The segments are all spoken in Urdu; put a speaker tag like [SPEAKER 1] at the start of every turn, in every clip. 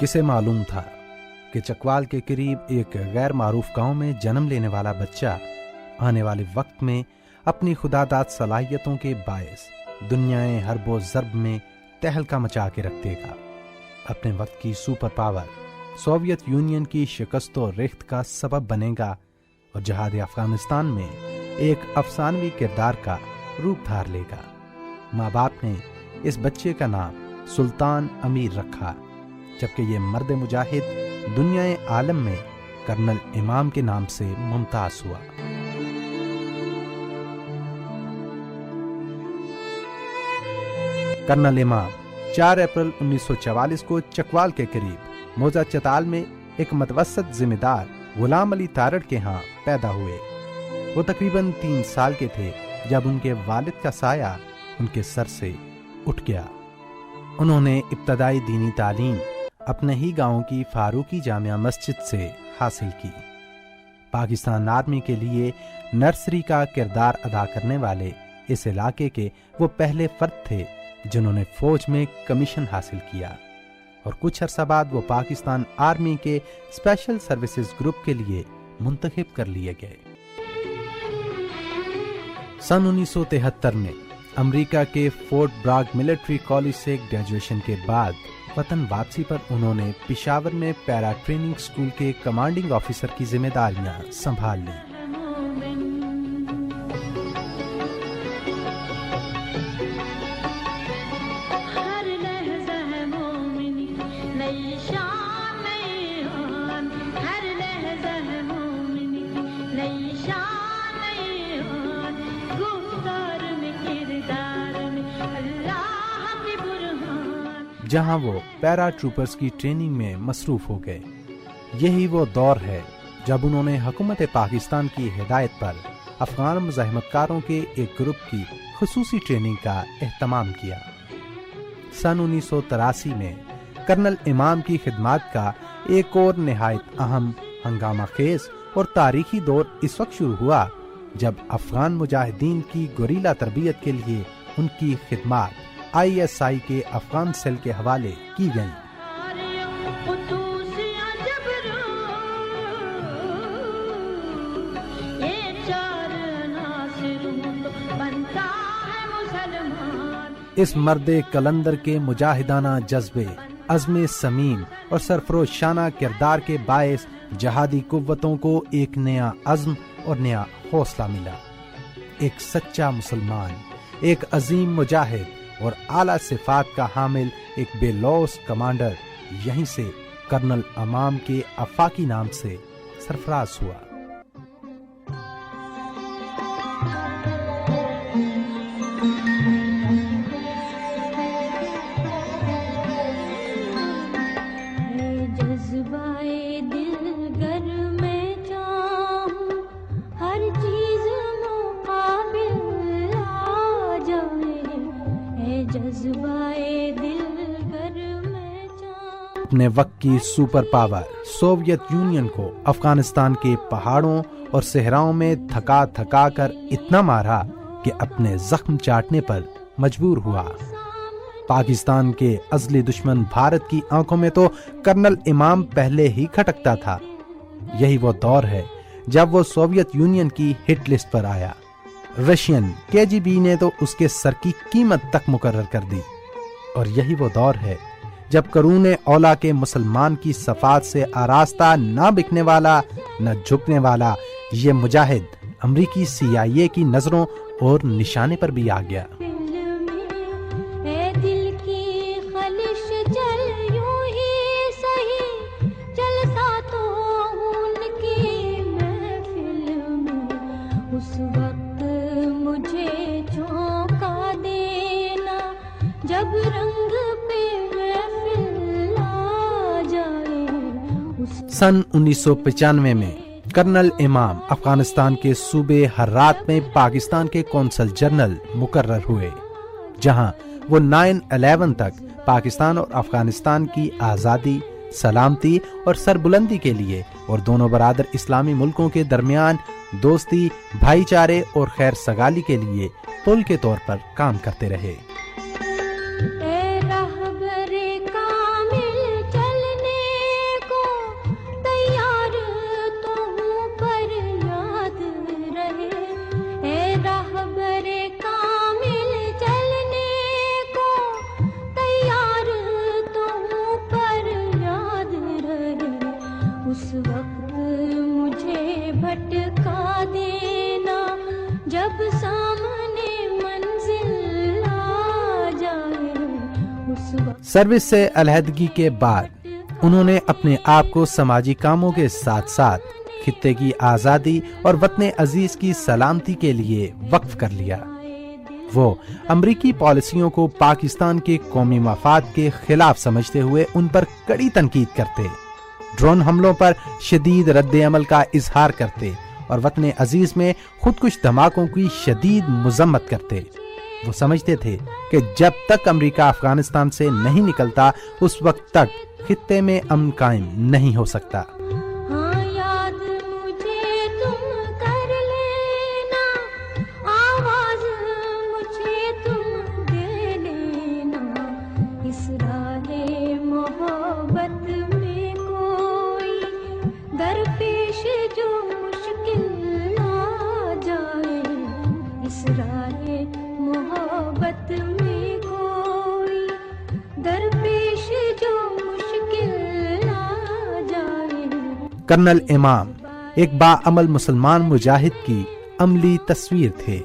[SPEAKER 1] کسے معلوم تھا کہ چکوال کے قریب ایک غیر معروف گاؤں میں جنم لینے والا بچہ آنے والے وقت میں اپنی خداداد صلاحیتوں کے باعث دنیائے حرب و ضرب میں تہلکہ مچا کے رکھ دے گا، اپنے وقت کی سپر پاور سوویت یونین کی شکست و ریخت کا سبب بنے گا اور جہاد افغانستان میں ایک افسانوی کردار کا روپ دھار لے گا۔ ماں باپ نے اس بچے کا نام سلطان امیر رکھا، جبکہ یہ مرد مجاہد دنیائے عالم میں کرنل امام کے نام سے ممتاز ہوا۔ کرنل امام 4 اپریل 1944 کو چکوال کے قریب موزہ چتال میں ایک متوسط ذمہ دار غلام علی تارڑ کے ہاں پیدا ہوئے۔ وہ تقریباً 3 سال کے تھے جب ان کے والد کا سایہ ان کے سر سے اٹھ گیا۔ انہوں نے ابتدائی دینی تعلیم اپنے ہی گاؤں کی فاروقی جامعہ مسجد سے حاصل کی۔ پاکستان آرمی کے لیے نرسری کا کردار ادا کرنے والے اس علاقے کے وہ پہلے فرد تھے جنہوں نے فوج میں کمیشن حاصل کیا، اور کچھ عرصہ بعد وہ پاکستان آرمی کے اسپیشل سروسز گروپ کے لیے منتخب کر لیے گئے۔ سن 1973 میں امریکہ کے فورٹ براگ ملٹری کالج سے گریجویشن کے بعد وطن واپسی پر انہوں نے پشاور میں پیرا ٹریننگ اسکول کے کمانڈنگ آفیسر کی ذمہ داریاں سنبھال لیں۔ جہاں وہ پیرا ٹروپرز کی ٹریننگ میں مصروف ہو گئے۔ یہی وہ دور ہے جب انہوں نے حکومت پاکستان کی ہدایت پر افغان مزاحمت کاروں کے ایک گروپ کی خصوصی ٹریننگ کا اہتمام کیا۔ سن 1983 میں کرنل امام کی خدمات کا ایک اور نہایت اہم ہنگامہ خیز اور تاریخی دور اس وقت شروع ہوا جب افغان مجاہدین کی گوریلا تربیت کے لیے ان کی خدمات ISI کے افغان سیل کے حوالے کی گئیں۔ اس مرد کلندر کے مجاہدانہ جذبے، عزم سمیم اور سرفروشانہ کردار کے باعث جہادی قوتوں کو ایک نیا عزم اور نیا حوصلہ ملا۔ ایک سچا مسلمان، ایک عظیم مجاہد اور اعلیٰ صفات کا حامل ایک بے لوث کمانڈر یہیں سے کرنل امام کے آفاقی نام سے سرفراز ہوا۔ اپنے وقت کی سپر پاور سوویت یونین کو افغانستان کے پہاڑوں اور صحراؤں میں تھکا تھکا کر اتنا مارا کہ اپنے زخم چاٹنے پر مجبور ہوا۔ پاکستان کے ازلی دشمن بھارت کی آنکھوں میں تو کرنل امام پہلے ہی کھٹکتا تھا۔ یہی وہ دور ہے جب وہ سوویت یونین کی ہٹ لسٹ پر آیا۔ رشین KGB نے تو اس کے سر کی قیمت تک مقرر کر دی، اور یہی وہ دور ہے جب قرون اولا کے مسلمان کی صفات سے آراستہ نہ بکنے والا نہ جھکنے والا یہ مجاہد امریکی CIA کی نظروں اور نشانے پر بھی آ گیا۔ سن 1995 میں کرنل امام افغانستان کے صوبے ہرات میں پاکستان کے قونصل جنرل مقرر ہوئے، جہاں وہ 9/11 تک پاکستان اور افغانستان کی آزادی، سلامتی اور سربلندی کے لیے اور دونوں برادر اسلامی ملکوں کے درمیان دوستی، بھائی چارے اور خیر سگالی کے لیے پل کے طور پر کام کرتے رہے۔
[SPEAKER 2] اے راہبر کامل چلنے اس وقت مجھے بھٹکا دینا جب سامنے منزل آ جائے اس وقت.
[SPEAKER 1] سروس سے علیحدگی کے بعد انہوں نے اپنے آپ کو سماجی کاموں کے ساتھ ساتھ خطے کی آزادی اور وطن عزیز کی سلامتی کے لیے وقف کر لیا. وہ امریکی پالیسیوں کو پاکستان کے قومی مفاد کے خلاف سمجھتے ہوئے ان پر کڑی تنقید کرتے، ڈرون حملوں پر شدید رد عمل کا اظہار کرتے اور وطن عزیز میں خودکش دھماکوں کی شدید مذمت کرتے. وہ سمجھتے تھے کہ جب تک امریکہ افغانستان سے نہیں نکلتا اس وقت تک خطے میں امن قائم نہیں ہو سکتا. کرنل امام ایک باعمل مسلمان مجاہد کی عملی تصویر تھے.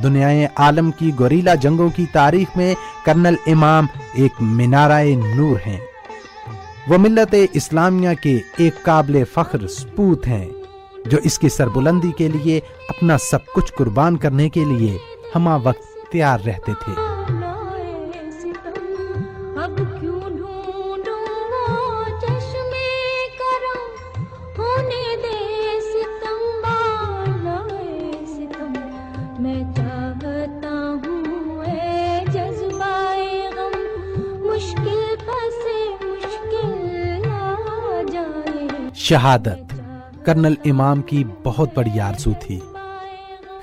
[SPEAKER 1] دنیائے عالم کی گوریلا جنگوں کی تاریخ میں کرنل امام ایک مینارہ نور ہیں. وہ ملت اسلامیہ کے ایک قابل فخر سپوت ہیں جو اس کی سربلندی کے لیے اپنا سب کچھ قربان کرنے کے لیے ہمہ وقت تیار رہتے تھے. شہادت کرنل امام کی بہت بڑی آرزو تھی.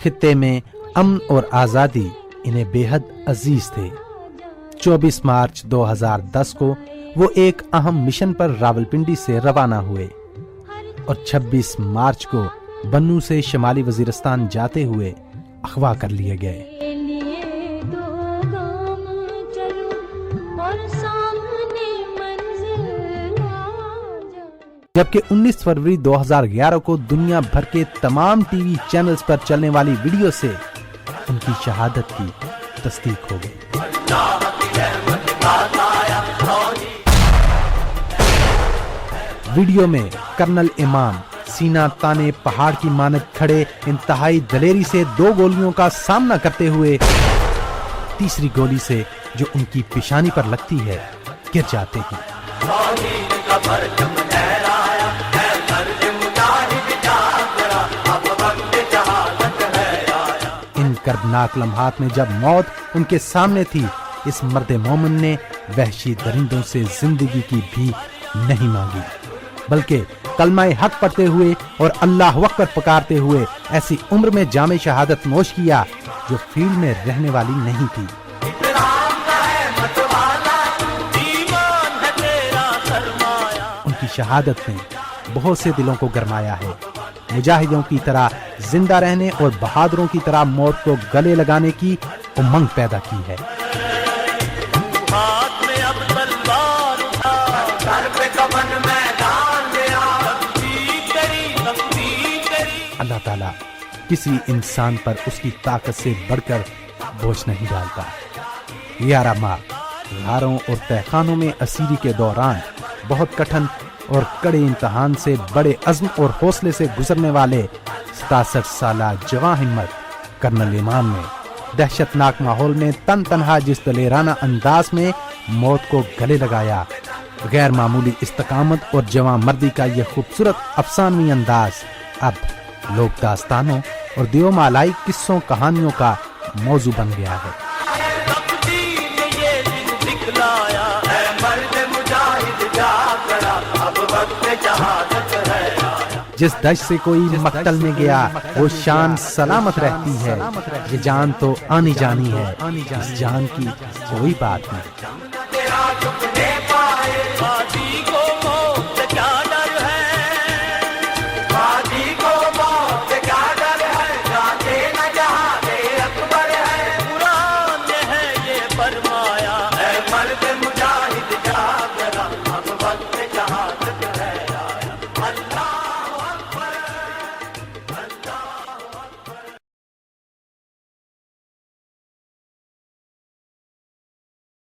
[SPEAKER 1] خطے میں امن اور آزادی انہیں بے حد عزیز تھے. 24 مارچ 2010 کو وہ ایک اہم مشن پر راولپنڈی سے روانہ ہوئے اور 26 مارچ کو بنوں سے شمالی وزیرستان جاتے ہوئے اغوا کر لیے گئے. جبکہ 19 فروری 2011 کو دنیا بھر کے تمام ٹی وی چینلز پر چلنے والی ویڈیو سے ان کی شہادت کی تصدیق ہو گئی. ویڈیو میں کرنل امام سینہ تانے پہاڑ کی مانند کھڑے انتہائی دلیری سے 2 گولیوں کا سامنا کرتے ہوئے تیسری گولی سے جو ان کی پیشانی پر لگتی ہے گر جاتے ہیں. ان کربناک لمحات میں جب موت ان کے سامنے تھی اس مرد مومن نے وحشی درندوں سے زندگی کی بھی نہیں مانگی بلکہ کلمہ حق پڑھتے ہوئے اور اللہ اکبر پکارتے ہوئے ایسی عمر میں جام شہادت نوش کیا جو فیلڈ میں رہنے والی نہیں تھی. ان کی شہادت نے بہت سے دلوں کو گرمایا ہے. مجاہدوں کی طرح زندہ رہنے اور بہادروں کی طرح موت کو گلے لگانے کی امنگ پیدا کی ہے. اللہ تعالیٰ کسی انسان پر اس کی طاقت سے بڑھ کر بوجھ نہیں ڈالتا. 11 ماہ غاروں اور تہخانوں میں اسیری کے دوران بہت کٹھن اور کڑے امتحان سے بڑے عزم اور حوصلے سے گزرنے والے 67 سالہ جواں ہمت کرنل امام نے دہشت ناک ماحول میں تن تنہا جس دلیرانہ انداز میں موت کو گلے لگایا، غیر معمولی استقامت اور جواں مردی کا یہ خوبصورت افسانوی انداز اب لوک داستانوں اور دیو مالائی قصوں کہانیوں کا موضوع بن گیا ہے. جس دشت سے کوئی مقتل میں گیا وہ شان سلامت رہتی ہے. یہ جان تو آنی جانی ہے، اس جان کی کوئی بات نہیں.